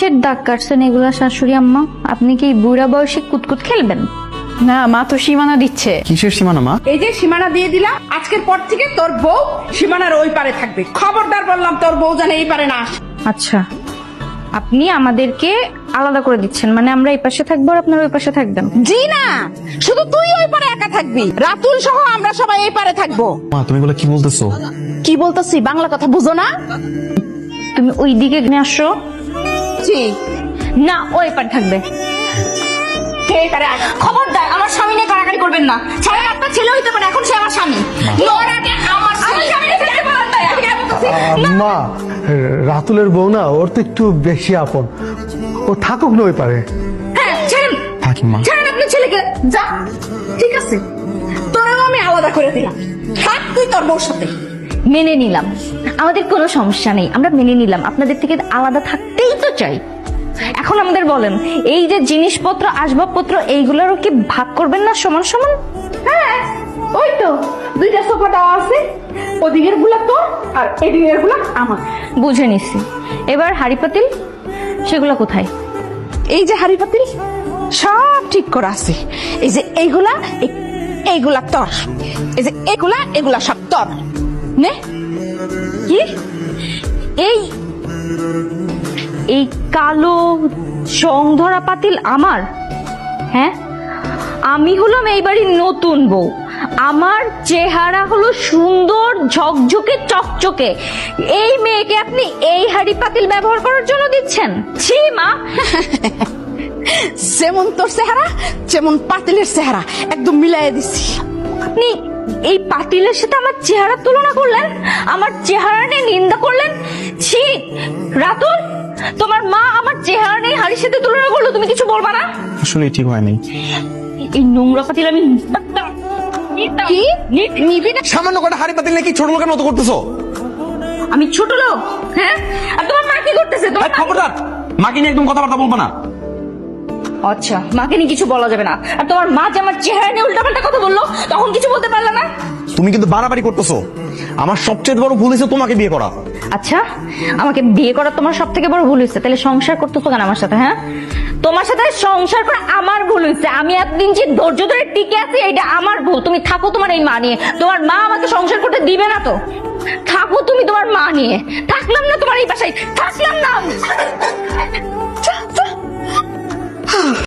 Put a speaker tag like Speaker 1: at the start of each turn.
Speaker 1: কিসের দাগ কাটছেন এগুলা শাশুড়ি আম্মা? আপনি কি বুড়া বয়সে কুতকুত খেলবেন?
Speaker 2: না, মা তো সীমানা দিচ্ছে।
Speaker 3: কিসের সীমানা মা?
Speaker 4: এই যে সীমানা দিয়ে দিলাম, আজকের পর থেকে তোর বউ সীমানার ওই পারে থাকবে। খবরদার বললাম, তোর বউ জানে এই পারে না আসে।
Speaker 1: আচ্ছা, আপনি আমাদেরকে আলাদা করে দিচ্ছেন, মানে আমরা এই পাশে থাকবো আর আপনারা ওই পাশে থাকবেন?
Speaker 4: জি না, শুধু তুই ওই পারে একা থাকবি, রাতুল সহ আমরা সবাই এই পারে থাকবো।
Speaker 3: মা তুমি এগুলো কি বলতেছো?
Speaker 4: কি বলতেছি, বাংলা কথা বুঝো না?
Speaker 1: তুমি ওই দিকে নিয়ে আসো।
Speaker 4: জি
Speaker 1: না, ওই পারে থাকবে।
Speaker 4: সেই পারে আয়।
Speaker 1: খবরদার আমার স্বামী নিয়ে কাড়াকাড়ি করবেন না। ছাড়া আপনার ছেলে হইতে পারে, এখন সে আমার স্বামী।
Speaker 4: তোর আগে আমার স্বামী থেকে বলার নাই, আমি কেন বলতেছি?
Speaker 5: মা, রাতুলের বউ না, ওর তো একটু বেশি আপন, ও থাকুক না ওই পারে।
Speaker 4: হ্যাঁ, ছেড়েন
Speaker 3: থাকি মা।
Speaker 4: ছেড়েন আপনার ছেলেকে। যা, ঠিক আছে, তোরাও আমি আলাদা করে দিলাম। থাক তুই তোর বউর সাথে।
Speaker 1: মেনে নিলাম, আমাদের কোনো সমস্যা নেই, আমরা মেনে নিলাম। আপনাদের থেকে আলাদা থাকতেই তো চাই। এখন আমাদের বলেন, এই যে জিনিসপত্র আসবাবপত্র এইগুলোরও কি ভাগ করবেন না সমান সমান?
Speaker 4: হ্যাঁ, ওই তো দুইটা সোফা দেওয়া আছে, ওদিকের গুলা তোর আর এদিকের গুলা আমার।
Speaker 1: বুঝে নিছি। এবার হাড়ি পাতিল সেগুলো কোথায়?
Speaker 4: এই যে হাড়ি পাতিল সব ঠিক করা আছে। এই যে এইগুলা, এইগুলা তোর। এই যে এগুলা সব তোর। নে।
Speaker 1: কি এই এই কালো জং ধরা পাতিল আমার? হ্যাঁ, আমি হলাম এই বাড়ির নতুন বউ, আমার চেহারা হলো সুন্দর ঝকঝকে চকচকে। এই মেয়েকে আপনি এই হাড়ি পাতিল ব্যবহার করার জন্য দিচ্ছেন? ছি মা।
Speaker 4: যেমন তোর চেহারা যেমন পাতিলের চেহারা একদম মিলাইয়া দিছি।
Speaker 1: আপনি এই পাতিলের সাথে আমার চেহারা তুলনা করলেন, আমার চেহারা নিয়ে নিন্দা করলেন। ছি রাতুল, তোমার মা আমার চেহারা নিয়ে হাড়ির সাথে তুলনা করলো, তুমি কিছু বলবা না?
Speaker 3: আসলে ঠিক হয় নাই।
Speaker 1: এই নোংরা পাতিল আমি
Speaker 4: কি নিবি না?
Speaker 3: সামান্য কটা হাড়ি পাতিল নাকি ছোট লোকের মতো করতেছো?
Speaker 1: আমি ছোট লোক? হ্যাঁ, আর তোমার মা কি করতেছে? তোমার
Speaker 3: খবরদার, মাকে নিয়ে একদম কথাবার্তা বলবো না।
Speaker 1: আচ্ছা, মাকে নিয়ে কিছু বলা যাবে না। আর তোমার মা যে আমার চেহারা নিয়ে উল্টাপাল্টা কথা বললো, তখন কিছু বলতে পারলে না?
Speaker 3: তুমি কিন্তু বাড়াবাড়ি করতেছো। আমার সবচেয়ে বড় ভুল হয়েছে তোমাকে বিয়ে করা।
Speaker 1: আচ্ছা, আমাকে বিয়ে করা তোমার সব থেকে বড় ভুল হয়েছে, তাহলে সংসার করতেছো কেন আমার সাথে? হ্যাঁ, তোমার সাথে সংসার করা আমার ভুল হয়েছে। আমি এতদিন যে ধৈর্য ধরে টিকে আছি, এটা আমার ভুল। তুমি থাকো তোমার এই মা নিয়ে, তোমার মা আমাকে সংসার করতে দিবে না তো। থাকো তুমি তোমার মা নিয়ে। থাকলাম না তোমার এই বাসায়, থাকলাম না।